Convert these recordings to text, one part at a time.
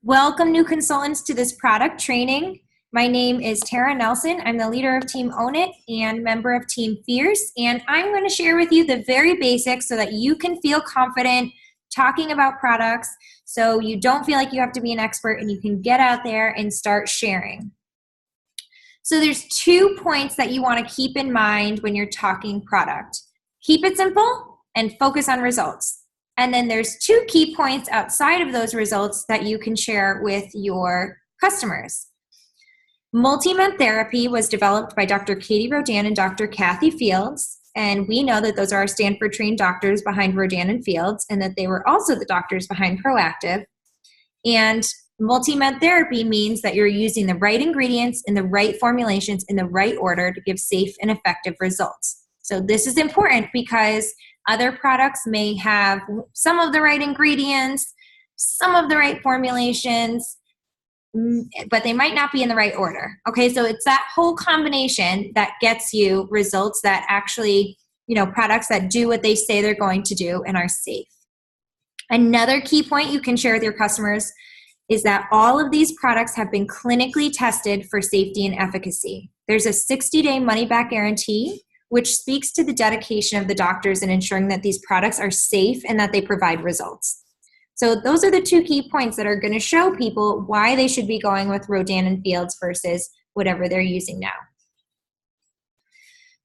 Welcome new consultants to this product training. My name is Tara Nelson. I'm the leader of Team Own It and member of Team Fierce. And I'm going to share with you the very basics so that you can feel confident talking about products so you don't feel like you have to be an expert and you can get out there and start sharing. So there's 2 points that you want to keep in mind when you're talking product. Keep it simple and focus on results. And then there's 2 key points outside of those results that you can share with your customers. Multi-med therapy was developed by Dr. Katie Rodan and Dr. Kathy Fields. And we know that those are our Stanford-trained doctors behind Rodan and Fields, and that they were also the doctors behind Proactiv. And multi-med therapy means that you're using the right ingredients in the right formulations in the right order to give safe and effective results. So this is important because other products may have some of the right ingredients, some of the right formulations, but they might not be in the right order. Okay, so it's that whole combination that gets you results that actually, products that do what they say they're going to do and are safe. Another key point you can share with your customers is that all of these products have been clinically tested for safety and efficacy. There's a 60-day money-back guarantee, which speaks to the dedication of the doctors in ensuring that these products are safe and that they provide results. So those are the 2 key points that are going to show people why they should be going with Rodan and Fields versus whatever they're using now.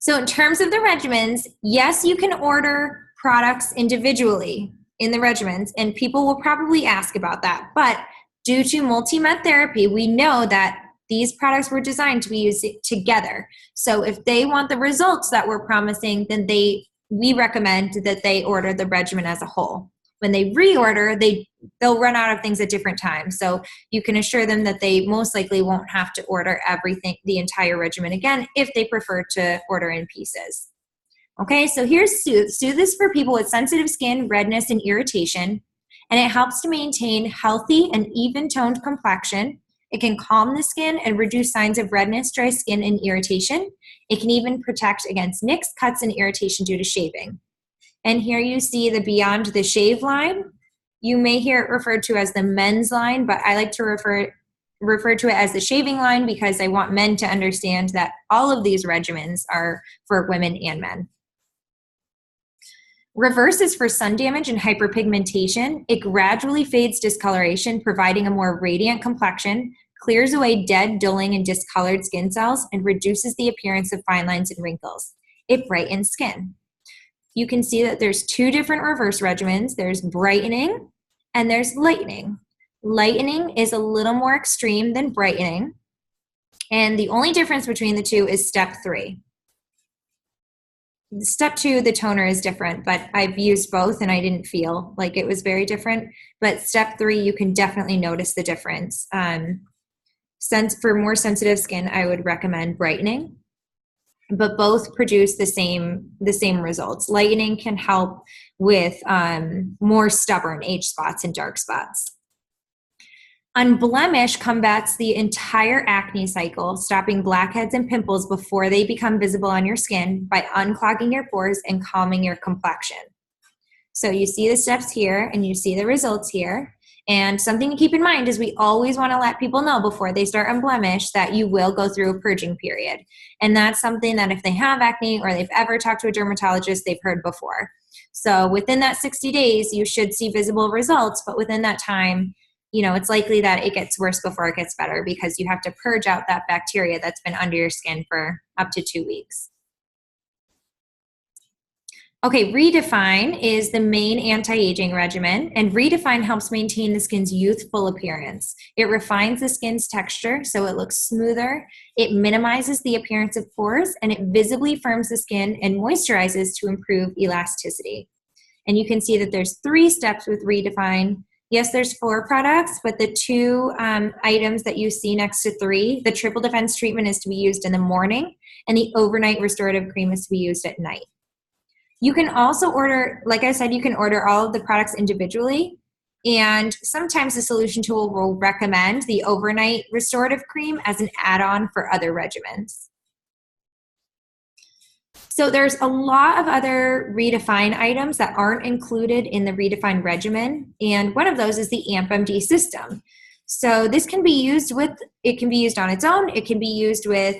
So in terms of the regimens, yes, you can order products individually in the regimens, and people will probably ask about that. But due to multi-med therapy, we know that these products were designed to be used together. So if they want the results that we're promising, then we recommend that they order the regimen as a whole. When they reorder, they'll run out of things at different times. So you can assure them that they most likely won't have to order everything, the entire regimen again, if they prefer to order in pieces. Okay, so here's Soothe. Soothe is for people with sensitive skin, redness, and irritation, and it helps to maintain healthy and even-toned complexion. It can calm the skin and reduce signs of redness, dry skin, and irritation. It can even protect against nicks, cuts, and irritation due to shaving. And here you see the Beyond the Shave line. You may hear it referred to as the men's line, but I like to refer to it as the shaving line because I want men to understand that all of these regimens are for women and men. Reverse is for sun damage and hyperpigmentation. It gradually fades discoloration, providing a more radiant complexion, clears away dead, dulling, and discolored skin cells, and reduces the appearance of fine lines and wrinkles. It brightens skin. You can see that there's 2 different reverse regimens. There's brightening and there's lightening. Lightening is a little more extreme than brightening. And the only difference between the 2 is step 3. Step 2, the toner is different, but I've used both and I didn't feel like it was very different. But step 3, you can definitely notice the difference. For more sensitive skin, I would recommend brightening, but both produce the same results. Lightening can help with more stubborn age spots and dark spots. Unblemish combats the entire acne cycle, stopping blackheads and pimples before they become visible on your skin by unclogging your pores and calming your complexion. So you see the steps here and you see the results here. And something to keep in mind is we always want to let people know before they start Unblemish that you will go through a purging period. And that's something that if they have acne or they've ever talked to a dermatologist, they've heard before. So within that 60 days, you should see visible results, but within that time, it's likely that it gets worse before it gets better because you have to purge out that bacteria that's been under your skin for up to 2 weeks. Okay, Redefine is the main anti-aging regimen, and Redefine helps maintain the skin's youthful appearance. It refines the skin's texture so it looks smoother, it minimizes the appearance of pores, and it visibly firms the skin and moisturizes to improve elasticity. And you can see that there's 3 steps with Redefine. Yes, there's 4 products, but the 2 items that you see next to 3, the Triple Defense treatment is to be used in the morning, and the overnight restorative cream is to be used at night. You can also order, like I said, you can order all of the products individually, and sometimes the solution tool will recommend the overnight restorative cream as an add-on for other regimens. So there's a lot of other Redefine items that aren't included in the Redefine regimen, and one of those is the AMP-MD system. So this can be used it can be used on its own. It can be used with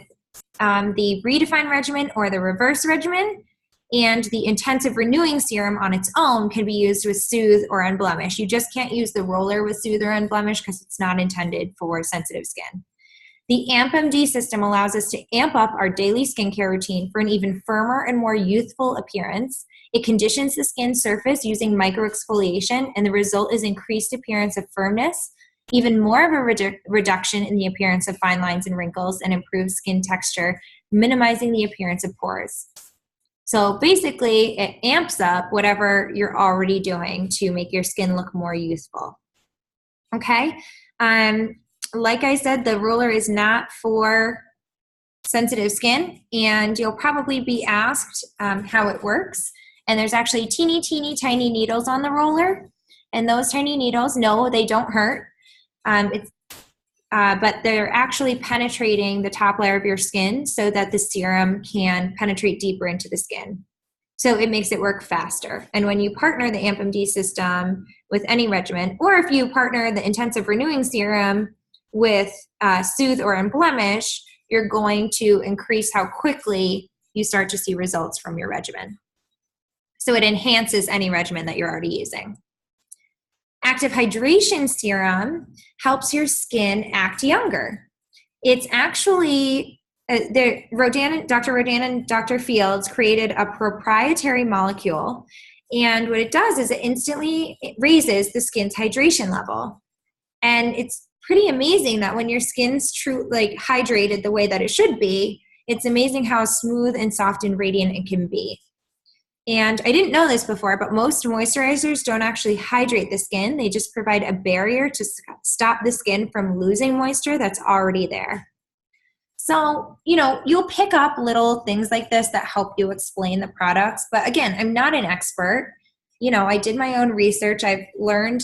the Redefine regimen or the reverse regimen. And the intensive renewing serum on its own can be used with Soothe or Unblemished. You just can't use the roller with Soothe or Unblemished because it's not intended for sensitive skin. The AMP-MD system allows us to amp up our daily skincare routine for an even firmer and more youthful appearance. It conditions the skin surface using microexfoliation, and the result is increased appearance of firmness, even more of a reduction in the appearance of fine lines and wrinkles, and improved skin texture, minimizing the appearance of pores. So basically, it amps up whatever you're already doing to make your skin look more youthful. Okay? Like I said, the roller is not for sensitive skin, and you'll probably be asked how it works. And there's actually teeny, teeny, tiny needles on the roller. And those tiny needles, no, they don't hurt. But they're actually penetrating the top layer of your skin so that the serum can penetrate deeper into the skin. So it makes it work faster. And when you partner the AMP-MD system with any regimen, or if you partner the intensive renewing serum with Soothe or Unblemished, you're going to increase how quickly you start to see results from your regimen. So it enhances any regimen that you're already using. Active Hydration Serum helps your skin act younger. It's actually, Dr. Rodan and Dr. Fields created a proprietary molecule, and what it does is it instantly raises the skin's hydration level. And it's pretty amazing that when your skin's hydrated the way that it should be, it's amazing how smooth and soft and radiant it can be. And I didn't know this before, but most moisturizers don't actually hydrate the skin. They just provide a barrier to stop the skin from losing moisture that's already there. So, you'll pick up little things like this that help you explain the products. But again, I'm not an expert. I did my own research. I've learned,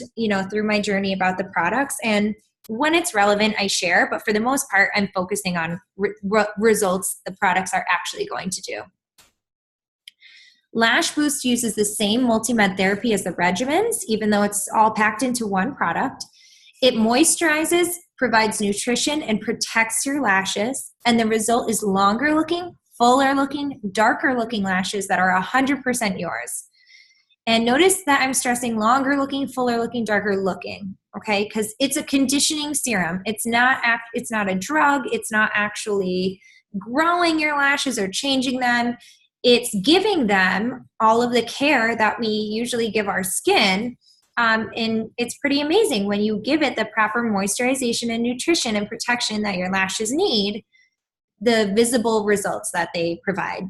through my journey about the products. And when it's relevant, I share. But for the most part, I'm focusing on results the products are actually going to do. Lash Boost uses the same multi-med therapy as the regimens, even though it's all packed into one product. It moisturizes, provides nutrition, and protects your lashes, and the result is longer looking, fuller looking, darker looking lashes that are 100% yours. And notice that I'm stressing longer looking, fuller looking, darker looking, okay? Because it's a conditioning serum. It's not a drug. It's not actually growing your lashes or changing them. It's giving them all of the care that we usually give our skin, and it's pretty amazing when you give it the proper moisturization and nutrition and protection that your lashes need, the visible results that they provide.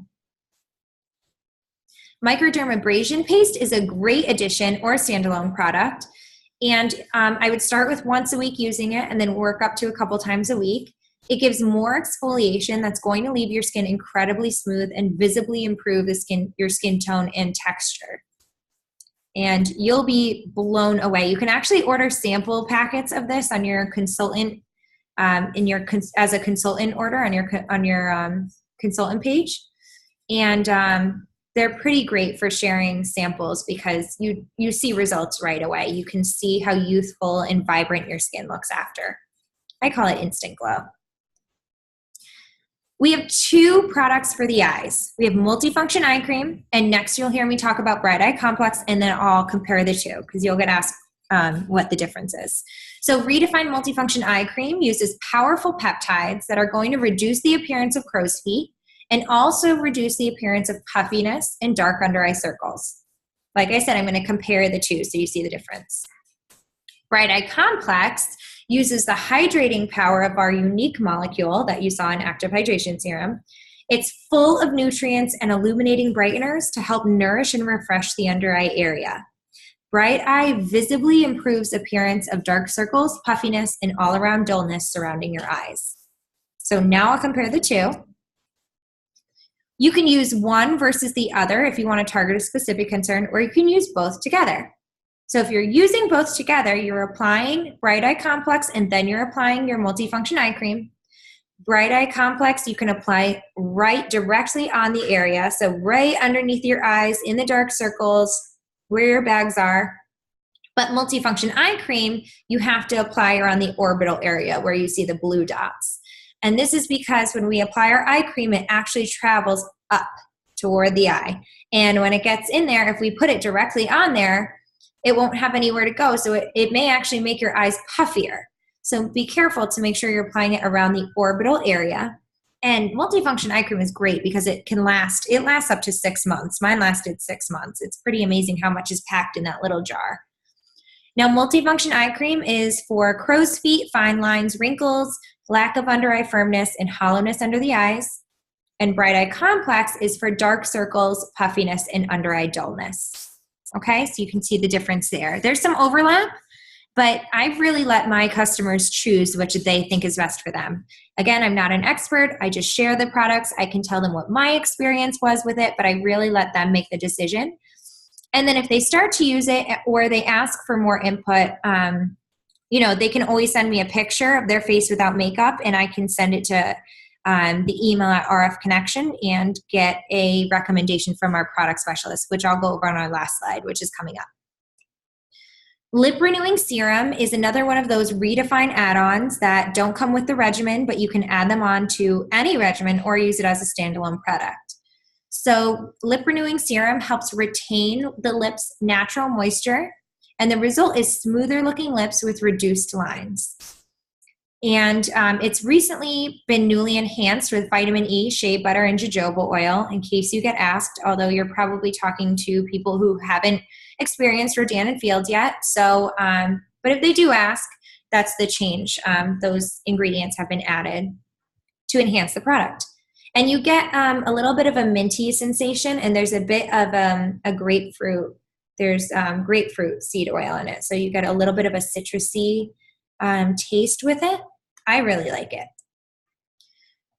Microdermabrasion paste is a great addition or a standalone product, and I would start with once a week using it and then work up to a couple times a week. It gives more exfoliation that's going to leave your skin incredibly smooth and visibly improve your skin tone and texture. And you'll be blown away. You can actually order sample packets of this on your consultant, as a consultant order on your consultant page. And they're pretty great for sharing samples because you see results right away. You can see how youthful and vibrant your skin looks after. I call it instant glow. We have two products for the eyes. We have Multifunction Eye Cream, and next you'll hear me talk about Bright Eye Complex, and then I'll compare the two because you'll get asked what the difference is. So Redefine Multifunction Eye Cream uses powerful peptides that are going to reduce the appearance of crow's feet and also reduce the appearance of puffiness and dark under eye circles. Like I said, I'm going to compare the two so you see the difference. Bright Eye Complex uses the hydrating power of our unique molecule that you saw in Active Hydration Serum. It's full of nutrients and illuminating brighteners to help nourish and refresh the under eye area. Bright Eye visibly improves appearance of dark circles, puffiness, and all-around dullness surrounding your eyes. So now I'll compare the two. You can use one versus the other if you want to target a specific concern, or you can use both together. So if you're using both together, you're applying Bright Eye Complex and then you're applying your Multifunction Eye Cream. Bright Eye Complex you can apply right directly on the area, so right underneath your eyes in the dark circles where your bags are, But multifunction eye cream, you have to apply around the orbital area where you see the blue dots. And this is because when we apply our eye cream, it actually travels up toward the eye. And when it gets in there, if we put it directly on there, it won't have anywhere to go. So it may actually make your eyes puffier. So be careful to make sure you're applying it around the orbital area. And multifunction eye cream is great because it lasts up to 6 months. Mine lasted 6 months. It's pretty amazing how much is packed in that little jar. Now, multifunction eye cream is for crow's feet, fine lines, wrinkles, lack of under eye firmness, and hollowness under the eyes. And Bright Eye Complex is for dark circles, puffiness, and under eye dullness. Okay, so you can see the difference there. There's some overlap, but I've really let my customers choose which they think is best for them. Again, I'm not an expert. I just share the products. I can tell them what my experience was with it, but I really let them make the decision. And then if they start to use it or they ask for more input, they can always send me a picture of their face without makeup, and I can send it to the email at RF Connection and get a recommendation from our product specialist, which I'll go over on our last slide, which is coming up. Lip Renewing Serum is another one of those redefined add-ons that don't come with the regimen, but you can add them on to any regimen or use it as a standalone product. So Lip Renewing Serum helps retain the lips' natural moisture, and the result is smoother looking lips with reduced lines. And it's recently been newly enhanced with vitamin E, shea butter, and jojoba oil, in case you get asked, although you're probably talking to people who haven't experienced Rodan and Fields yet. So, but if they do ask, that's the change. Those ingredients have been added to enhance the product. And you get a little bit of a minty sensation, and there's a bit of a grapefruit. There's grapefruit seed oil in it. So you get a little bit of a citrusy taste with it. I really like it.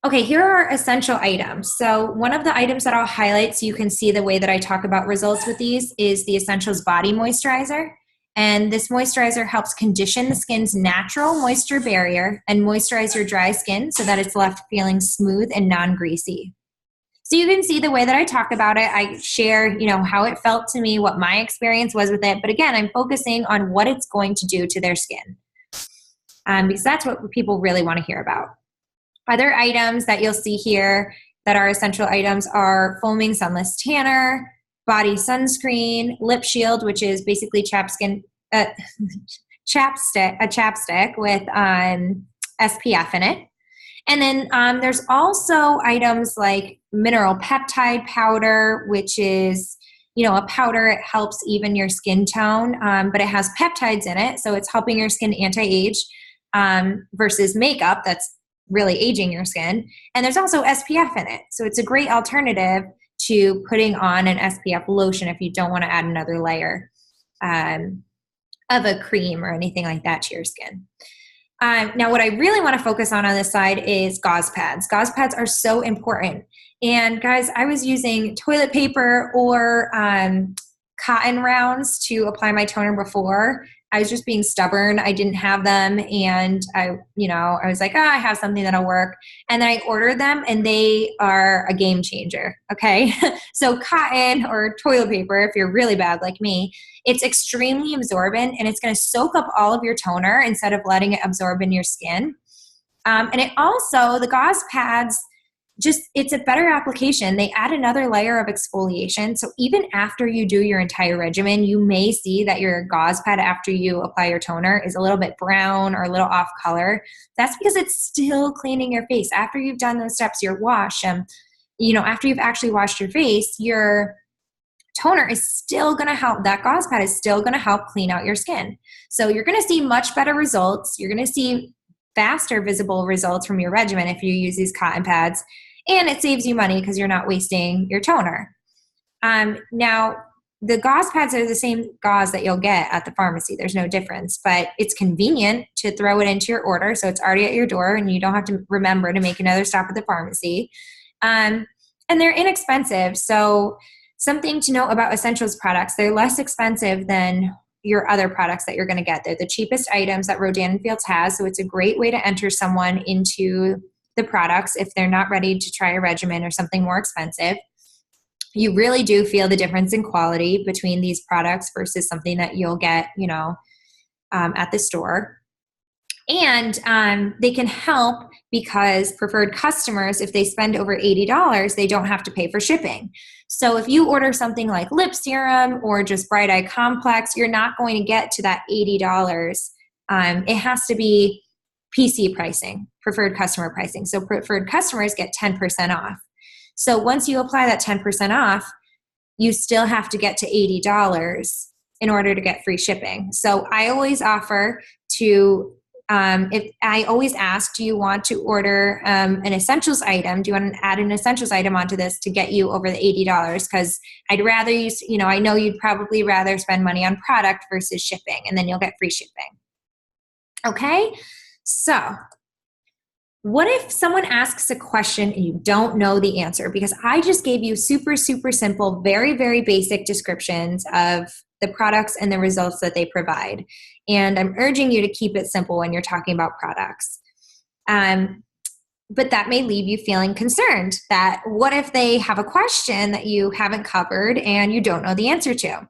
Okay, here are essential items. So one of the items that I'll highlight so you can see the way that I talk about results with these is the Essentials Body Moisturizer. And this moisturizer helps condition the skin's natural moisture barrier and moisturize your dry skin so that it's left feeling smooth and non-greasy. So you can see the way that I talk about it. I share, how it felt to me, what my experience was with it. But again, I'm focusing on what it's going to do to their skin because that's what people really want to hear about. Other items that you'll see here that are essential items are foaming sunless tanner, body sunscreen, lip shield, which is basically chapstick with SPF in it. And then there's also items like mineral peptide powder, which is, a powder. It helps even your skin tone, but it has peptides in it. So it's helping your skin anti-age versus makeup that's really aging your skin. And there's also SPF in it. So it's a great alternative to putting on an SPF lotion if you don't want to add another layer of a cream or anything like that to your skin. Now, what I really want to focus on this side is gauze pads. Gauze pads are so important. And guys, I was using toilet paper or cotton rounds to apply my toner before. I was just being stubborn. I didn't have them. And I was like, I have something that'll work. And then I ordered them and they are a game changer. Okay. So cotton or toilet paper, if you're really bad like me, it's extremely absorbent and it's going to soak up all of your toner instead of letting it absorb in your skin. And it also, the gauze pads, it's a better application. They add another layer of exfoliation. So even after you do your entire regimen, you may see that your gauze pad after you apply your toner is a little bit brown or a little off color. That's because it's still cleaning your face. After you've done those steps, your wash, after you've actually washed your face, your toner is still going to help. That gauze pad is still going to help clean out your skin. So you're going to see much better results. You're going to see faster visible results from your regimen if you use these cotton pads. And it saves you money because you're not wasting your toner. Now, the gauze pads are the same gauze that you'll get at the pharmacy. There's no difference, but it's convenient to throw it into your order. So it's already at your door and you don't have to remember to make another stop at the pharmacy. And they're inexpensive. So something to note about Essentials products, they're less expensive than your other products that you're going to get. They're the cheapest items that Rodan & Fields has. So it's a great way to enter someone into the products if they're not ready to try a regimen or something more expensive. you really do feel the difference in quality between these products versus something that you'll get, at the store. And they can help because preferred customers, if they spend over $80, they don't have to pay for shipping. So if you order something like lip serum or just Bright Eye Complex, you're not going to get to that $80. It has to be PC pricing, preferred customer pricing. So preferred customers get 10% off. So once you apply that 10% off, you still have to get to $80 in order to get free shipping. So I always offer to, if I always ask, do you want to order an essentials item? Do you want to add an essentials item onto this to get you over the $80? Because I'd rather I know you'd probably rather spend money on product versus shipping, and then you'll get free shipping. Okay, so what if someone asks a question and you don't know the answer? Because I just gave you super, super simple, very, very basic descriptions of the products and the results that they provide. And I'm urging you to keep it simple when you're talking about products. But that may leave you feeling concerned that what if they have a question that you haven't covered and you don't know the answer to?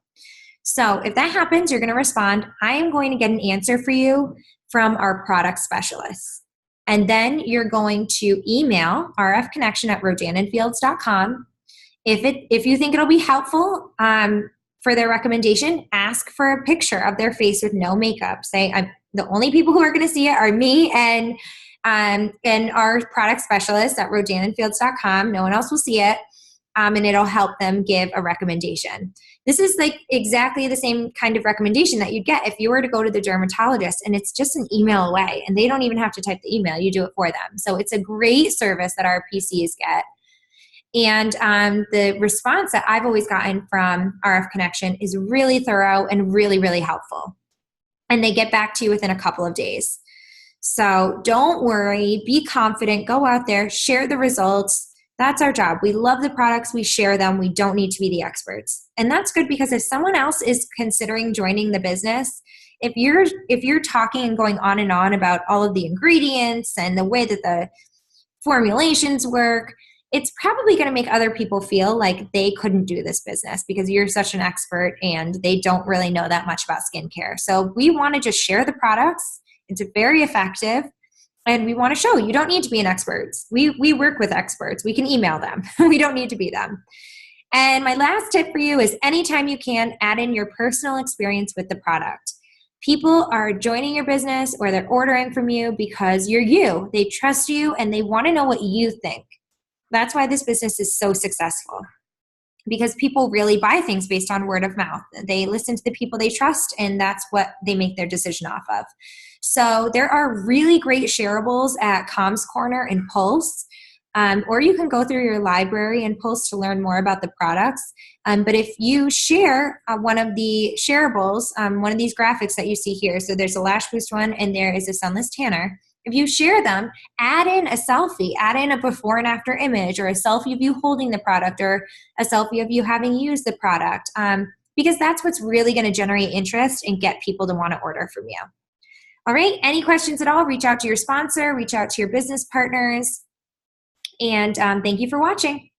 So if that happens, you're going to respond, I am going to get an answer for you from our product specialists. And then you're going to email rfconnection@rodanandfields.com. If you think it'll be helpful for their recommendation, ask for a picture of their face with no makeup. Say, the only people who are going to see it are me and our product specialists at rodanandfields.com. No one else will see it. And it'll help them give a recommendation. This is like exactly the same kind of recommendation that you'd get if you were to go to the dermatologist, and it's just an email away and they don't even have to type the email. You do it for them. So it's a great service that our PCs get. And the response that I've always gotten from RF Connection is really thorough and really, really helpful. And they get back to you within a couple of days. So don't worry, be confident, go out there, share the results. That's our job. We love the products, we share them, we don't need to be the experts. And that's good because if someone else is considering joining the business, if you're talking and going on and on about all of the ingredients and the way that the formulations work, it's probably going to make other people feel like they couldn't do this business because you're such an expert and they don't really know that much about skincare. So we want to just share the products. It's very effective. And we want to show you don't need to be an expert. We work with experts. We can email them. We don't need to be them. And my last tip for you is anytime you can, add in your personal experience with the product. People are joining your business or they're ordering from you because you're you. They trust you and they want to know what you think. That's why this business is so successful. Because people really buy things based on word of mouth. They listen to the people they trust, and that's what they make their decision off of. So there are really great shareables at Comms Corner and Pulse, or you can go through your library and Pulse to learn more about the products. But if you share one of the shareables, one of these graphics that you see here, so there's a Lash Boost one and there is a Sunless Tanner. If you share them, add in a selfie, add in a before and after image or a selfie of you holding the product or a selfie of you having used the product, because that's what's really going to generate interest and get people to want to order from you. All right, any questions at all, reach out to your sponsor, reach out to your business partners, and thank you for watching.